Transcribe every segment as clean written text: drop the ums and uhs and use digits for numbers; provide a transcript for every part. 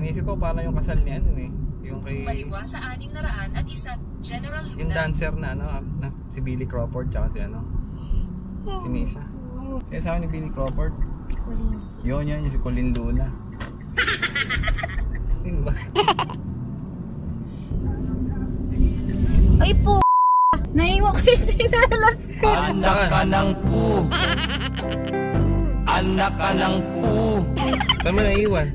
Inisip ko parang yung kasal ni ano eh. Yung kay... Maliwa sa 601 General Luna. Yung dancer na ano, na, si Billy Crawford tsaka si ano. Sino isa? Sino sa ni Billy Crawford? Yun yan, yung si Colin Luna. Sino ba? Ay po! Naiwan ko yung sinalas ko. Anak ka ng pu. Anak ka ng pu. Saan mo naiwan?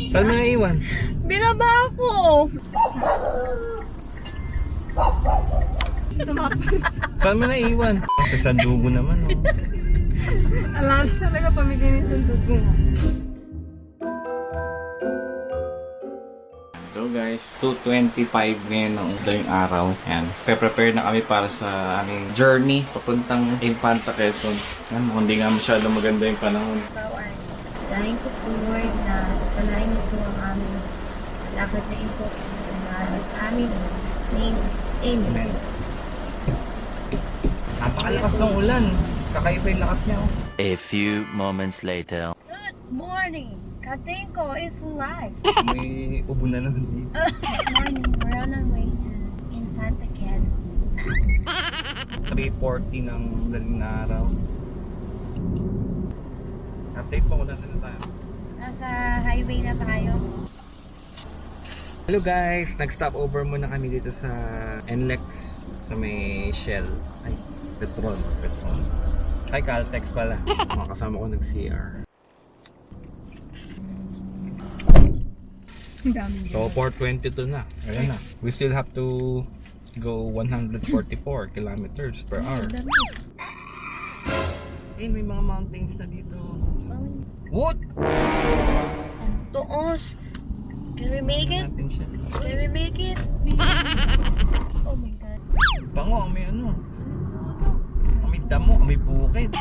Saan mo naiwan? Binaba ako. Saan mo naiwan? Sa sandugo naman. Oh. Alam talaga pamigay ni sundog ko. So guys, 2:25 ngayon ng umaga yung araw. Yan. Prepare na kami para sa aming journey papuntang Infanta, Quezon. Yan, hindi nga masyado maganda yung panahon. Bawaan. Dahil ko po Lord na palain ko ang aming lakad na ito na sa amin. Name. Amen. Napakalakas ng ulan. Kakaiba yung lakas niya. Oh. A few moments later. Good morning! Katingko is live. May ubo na naman dito. Good morning. We're on our way to Infanta Quezon. 3:40 ng daling na araw. Update po kung nasa na tayo. Nasa highway na tayo. Hello guys! Nag-stop over muna kami dito sa NLEX sa may Shell. Ay, Petron. Ay, Caltex pala. Mga kasama ko nag-CR. So, 4:22 na. Ayan na. We still have to go 144 kilometers per hour. Ayun, may mga mountains na dito. What? Toos! Can we make it? Natin siya. Can we make it? Oh my God. Bango, may ano. May damo, may bukid.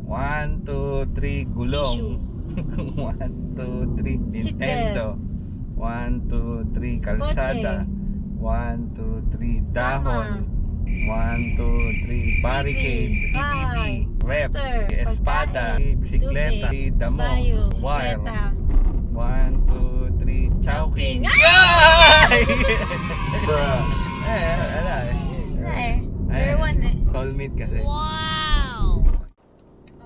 One, two, three, gulong. 1, 2, 3, Nintendo. 1, 2, 3, kalsada. 1, 2, 3, dahon. 1, 2, 3, barricade. DVD, rep, espada, bisikleta, damo, wire. 1, 2, 3, chowking. Yay! Bruh. Ala eh. Very one eh. Soulmate kasi.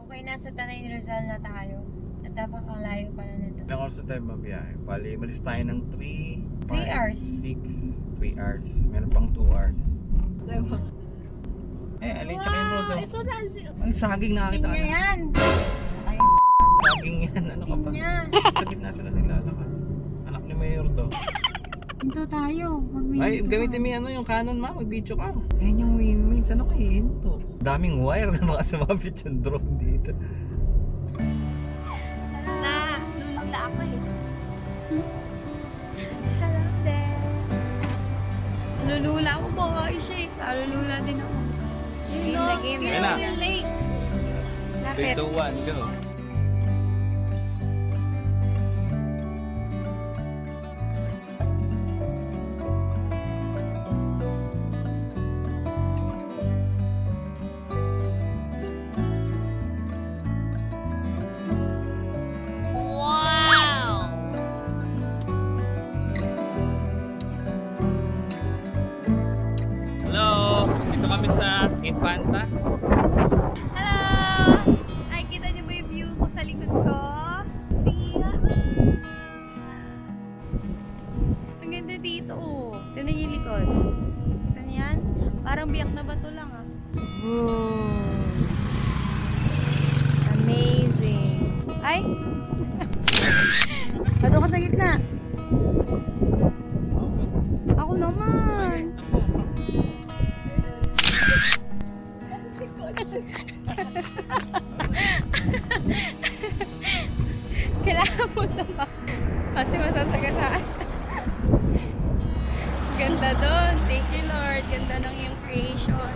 Okay, nasa Tanay Rizal na tayo. At napakalayo pala nito. Ilang oras na tayo mabiyahe? Bali, malis tayo ng 3 3 hours. 6, 3 hours. Meron pang 2 hours. Alin tsaka yung rodo. Ito saan? Ang saging nakakita Pinya yan. Ay, Saging yan, ano ka ba? pinya. Sa gitna sila naglalakad. Anak ni Mayor to. Ito tayo. Ay, gamitin mo yung ano, yung Canon ma, mag-video ka. Ayan yung win-win. Saan ako ihinto? Daming wire na baka sumabit yung drone dito. Na, lulula ako eh. Hello there. Lulula ako po siya eh. Lulula din ako. Ayun na. Late. 3, 2, 1, go. Hello! Dito kami sa Infanta. Hello! Ay, kita niyo ba yung view ko sa likod ko? Tia! Ang ganda dito oh. Tignan niyo yung likod. Tignan yan. Parang biyak na bato lang ah. Amazing! Ay! Bato ka sa gitna. Ako naman! Kailangan mo ito ba? Kasi masasagasaan. Ganda doon. Thank you Lord. Ganda ng iyong creation.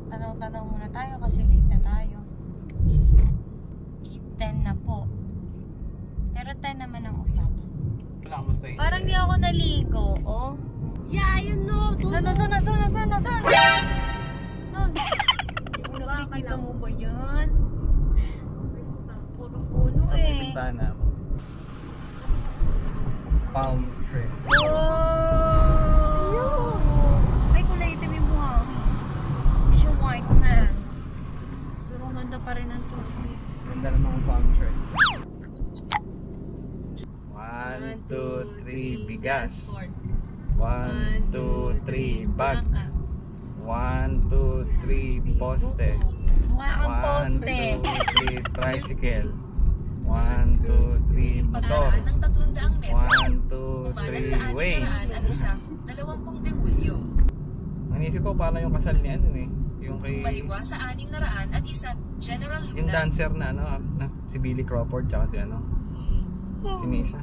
Tanong-tanong muna tayo kasi late na tayo. 10 na po. Pero 10 naman ang usapan. Wala, kamusta yun? Parang di ako naligo, oh. Yeah, you know, Saan? Saan? Nakikita mo ba yan? Basta, puro puno Sa eh. bintana mo. Palm trees. Oh! Ay, kulay itim yung buhangin. Hindi siya white sand. Pero ang ganda pa rin ang tubig. Ganda ng mga palm trees. 1, 2, 3, bigas. 1, 2, 3, bag. 1, 2, 3, poste. Mukha kang 1, poste. 2, 3, tricycle. 1, 2, 3, motor. Pagkaraan ng 300 metro. 1, 2, Kumalat sa 3, 6 ways. at isa, 20 de Hulyo. Nanisip ko paano yung kasal ni ano eh. Yung kay... Kumaliwa sa 600 at isa, General Yung Luna. dancer na ano, na, si Billy Crawford tsaka si ano. Sinisa.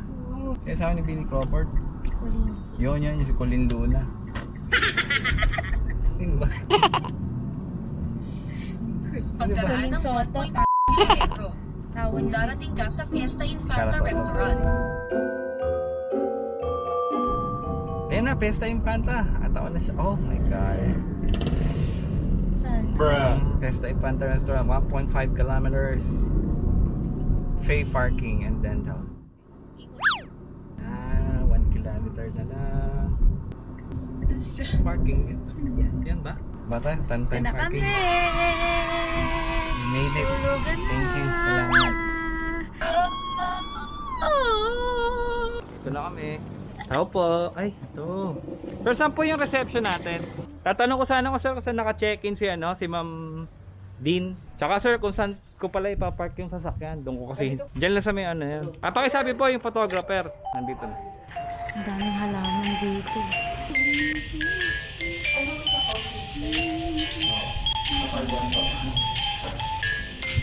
Kaya sa akin ni Billy Crawford. Yun yung si Colin Luna. Sino ba? Pagkaraan Colin ng Soto. 1.6 kilometro. Sawa Kung niya. darating ka sa Fiesta Infanta Karasol. Restaurant. Ayan na, Pesta Infanta. Atawa na siya. Oh my God. Saan? Pesta Infanta Restaurant, 1.5 kilometers. Faye Parking and Dental. 1 kilometer na lang. Parking ito. Yan ba? Bata, Tantan Na kami! Parking. Made it. Tulugan na! Thank you. Salamat. Oh! Ito na kami. Tao po. Ay, ito. Sir, saan po yung reception natin? Tatanong ko sana kung saan naka-check-in si ano, si Ma'am Dean. Tsaka sir, kung saan ko pala ipapark yung sasakyan. Doon ko kasi. Diyan lang sa may ano yan. Pakisabi po yung photographer. Nandito na. Ang daming halaman dito.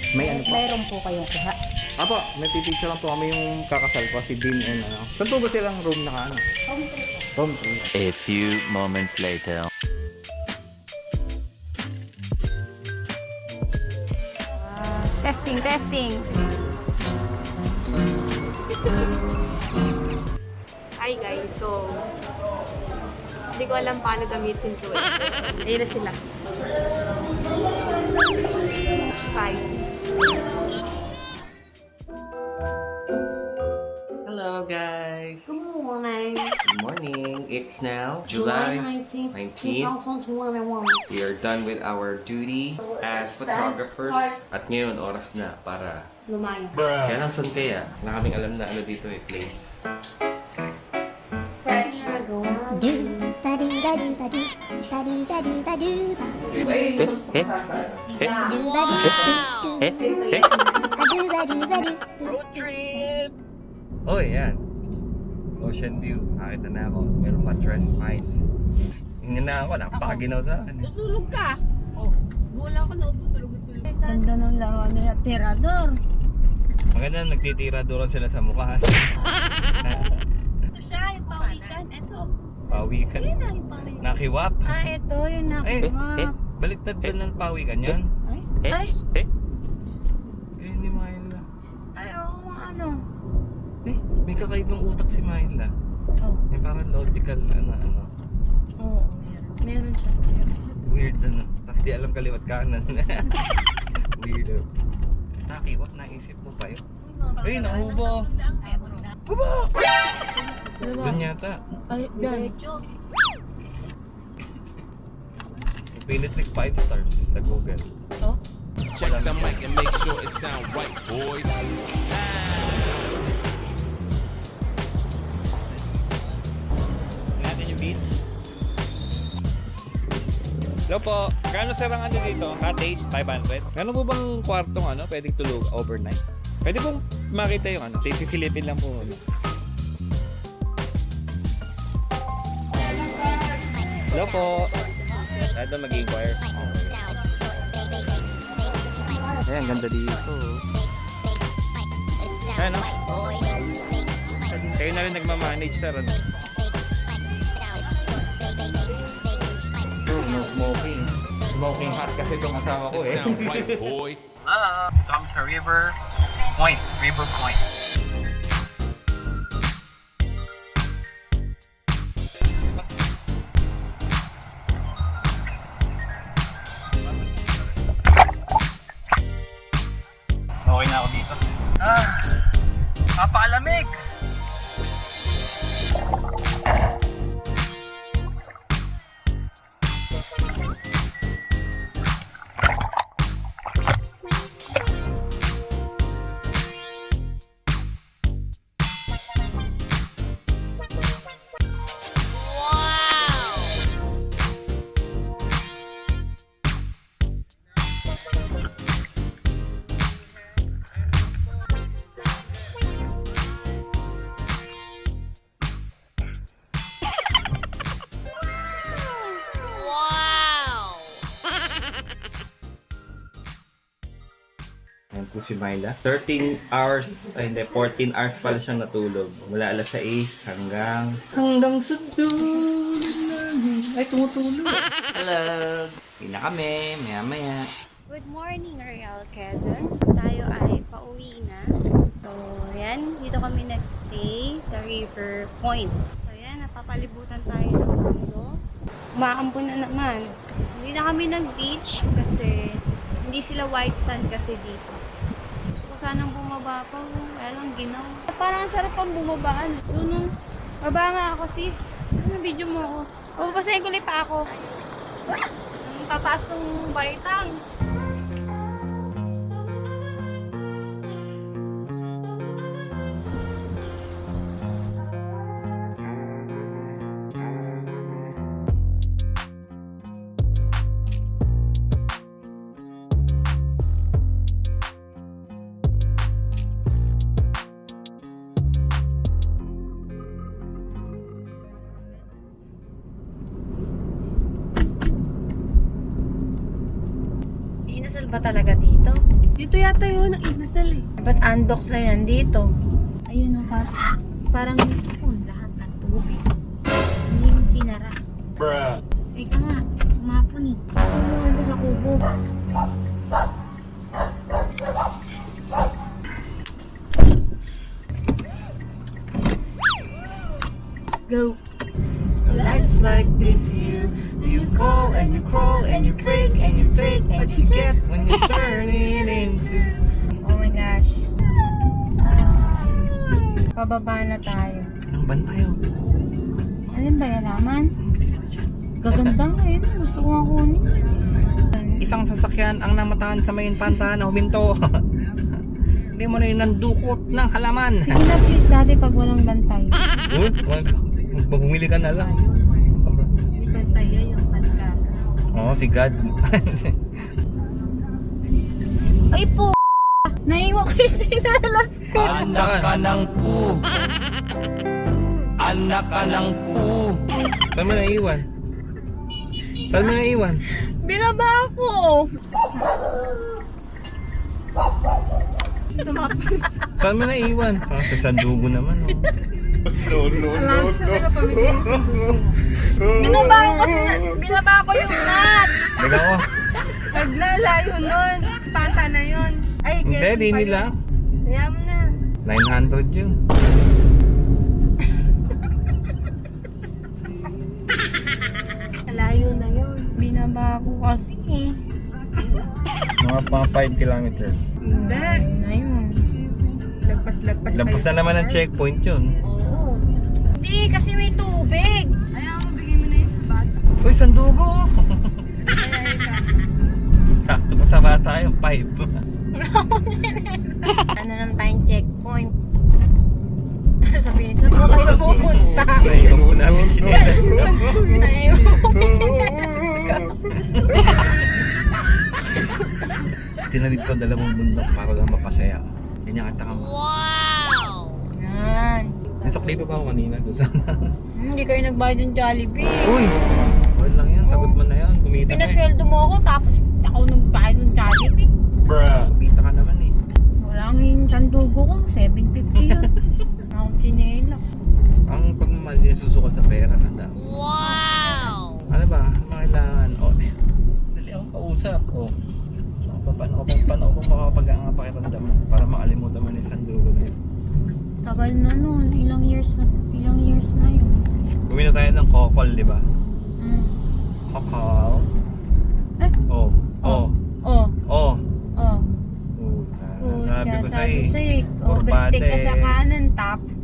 May ano po? Mayroon po kayong kuha. Apo, may pipicture lang po kami yung kakasal po, si Dean and ano. Saan po ba silang room naka ano? Home 3. A few moments later. Testing. Hi guys, so hindi ko alam paano gamitin to eh. Ayun na sila. Bye. Hello guys! Good morning. Good morning! It's now July July 19th, 19th. 2021. We are done with our duty as photographers. At ngayon, oras na para... Lumayan. Kaya lang saan kaya? Wala kaming alam na ano dito eh, place. Fresh na gawa. Do ba do ba do ba do ba do ba do ba do ba do ba do ba do ba do. Road trip! Oh, yan. Ocean view. Nakita na ako. Meron pa Tres Mines. Hingin na ako. Napakaginaw sa akin. Tutulog ka. Oh, wala ka na tulog. Ganda ng laruan nila, Tirador. Maganda, nagtitira-duran sila sa mukha. Ito siya, yung pawikan. Ito. Pawikan. Yun na yung pawikan. Nakiwap. Ah, ito yung nakiwap. Baliktad ba ng pawikan yan? Ay, Kaya ni Myla. ay, oo, ano. May kakaibang utak si Myla. Oh, May parang logical na ano. oo, meron. Meron siya. Weird ano. Tapos di alam kaliwat kanan. Weirdo. Nakiwap, naisip mo pa yun. Ay, nahubo. Hubo! Doon yata. Ay, dahil. Pilit like 5 stars sa Google. Oh? Check the mic and make sure it sound right, boys. Natin yung beach. Hello po. Kano sir ang ano dito? Cottage, 500. Meron po bang kwartong ano? Pwedeng tulog overnight? Pwede pong makita yung ano? Sisilipin lang po. Ano. Hello po. Tayo mag-inquire. Ayan, ganda dito. Ayan, no? Kayo na rin nagmamanage, sir. Ano? No smoking. Smoking hot kasi itong asawa ko It eh. sound right, boy. Come sa River Point. River Point. Tulog si Myla. 13 hours, ay hindi, 14 hours pala siyang natulog. Mula alas 6 hanggang sa dulo namin. Ay, tumutulog. Hello. Hindi na kami, maya-maya. Good morning, Real Quezon. Tayo ay pauwi na. So, yan. Dito kami nag-stay sa River Point. So, yan. Napapalibutan tayo ng mundo. Umaampon na naman. Hindi na kami nag-beach kasi hindi sila white sand kasi dito. Gusto ko sanang bumaba pa. Kaya lang ginaw. Parang ang sarap pang bumabaan. Doon, baba nga ako, sis. Ano video mo ako? Papasayin ko pa ako. Ang tataas ng baitang. Inasal ba talaga dito? Dito yata yun, ang inasal eh. Ba't Andox na yan dito? Ayun o, parang lahat ng tubig. Hindi mo sinara. Bruh. Ika nga, umapon eh. Ano ito sa kubo? Let's go. Life's like this, you fall and you crawl and you break and you take what you get when you turn it into. Oh my gosh. Pababa na tayo. Anong ban tayo? Alin ba yan naman? Gaganda nga yun. Gusto ko nga kunin. Isang sasakyan ang namatahan sa main pantahan na huminto. Hindi mo na yung nandukot ng halaman. Sige na please dati pag walang bantay. Uy, bumili ka na lang. May bantay yung palka. Oo, si God. Ay po! Naiwan ko yung sinalas ko. Anak ka ng pu. Anak ka ng pu. Saan mo naiwan? Saan mo naiwan? Binaba ako! Saan mo naiwan? Parang sa sandugo naman. Oh. Binaba ko yung nut! Diga ko. Naglalayo nun. Panta na yun. Ay, Hindi, di nila. Kaya mo na. 900 yun. Layo na yun. Binaba ko kasi eh. Mga 5 kilometers. Hindi. Na yun. Lagpas pa Lampas na naman ang checkpoint yun. Oo. Hindi, kasi may tubig. Ayaw mo, bigay mo na yun sa bag. Uy, sandugo! Ayaw ka. Sakto pa sa bata yung 5. Ano naman tayong checkpoint? Sabihin, saan po kayo pupunta? Naiwan po namin sinelas. Naiwan po Tinawid ko ang dalawang bundok para lang mapasaya. Ganyan kata ka mo. Yan. Nasukli pa ako kanina doon sana. Hindi kayo nagbayad ng Jollibee. Uy! Wala lang yan, sagot mo na yan. Kumita ka eh. Pinasweldo mo ako tapos ako nagbayad ng Jollibee. Bruh. Kumita ka naman eh. Wala nga yung sandugo ko, 750 yun. Akong chinelas. Ang pagmamahal din susukal sa pera, tanda. Wow! Ano ba? Kailangan. O, dali akong kausap. O. Paano ko makapag-aanga pakiramdam mo para makalimutan mo na yung sandugo na yun. Tagal na nun, ilang years na yun. Gumina tayo ng kokol, di ba? Mm. Kokol. Eh? Oh. Oh. Oh. Oh. Oh. Sabi ko sa'yo. Overtake ka sa kanan,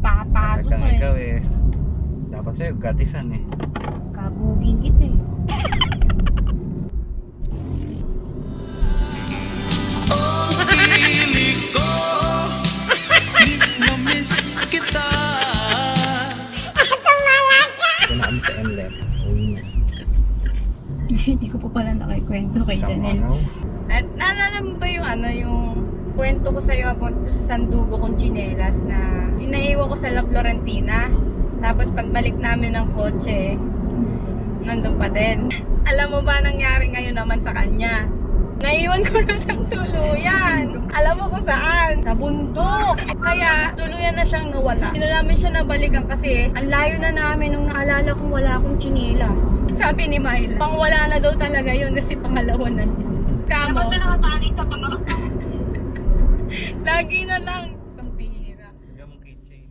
papasok Kang mo eh. ikaw eh. Dapat sa'yo, gatisan eh. Kabuging kita eh. Kung na kami sa MLEP. Uwi na. Hindi ko pa pala nakikwento kay Isang Janelle. araw. Naalala mo ba yung yung kwento ko sa'yo about sa sandugo kong chinelas na inaiwan ko sa La Florentina. Tapos pagbalik namin ng kotse, nandun pa din. Alam mo ba nangyari ngayon naman sa kanya? Naiwan ko na siyang tuluyan. Alam mo kung saan? Sa bundok. Kaya tuluyan na siyang nawala. Hindi na namin siya nabalikan kasi ang layo na namin nung naalala kong wala akong tsinelas. Sabi ni Myla, pang wala na daw talaga yun kasi pangalawa na niya. Kamo. Dapat na nakatali sa pangalawa. Lagi na lang. Pang pihira. Yung keychain.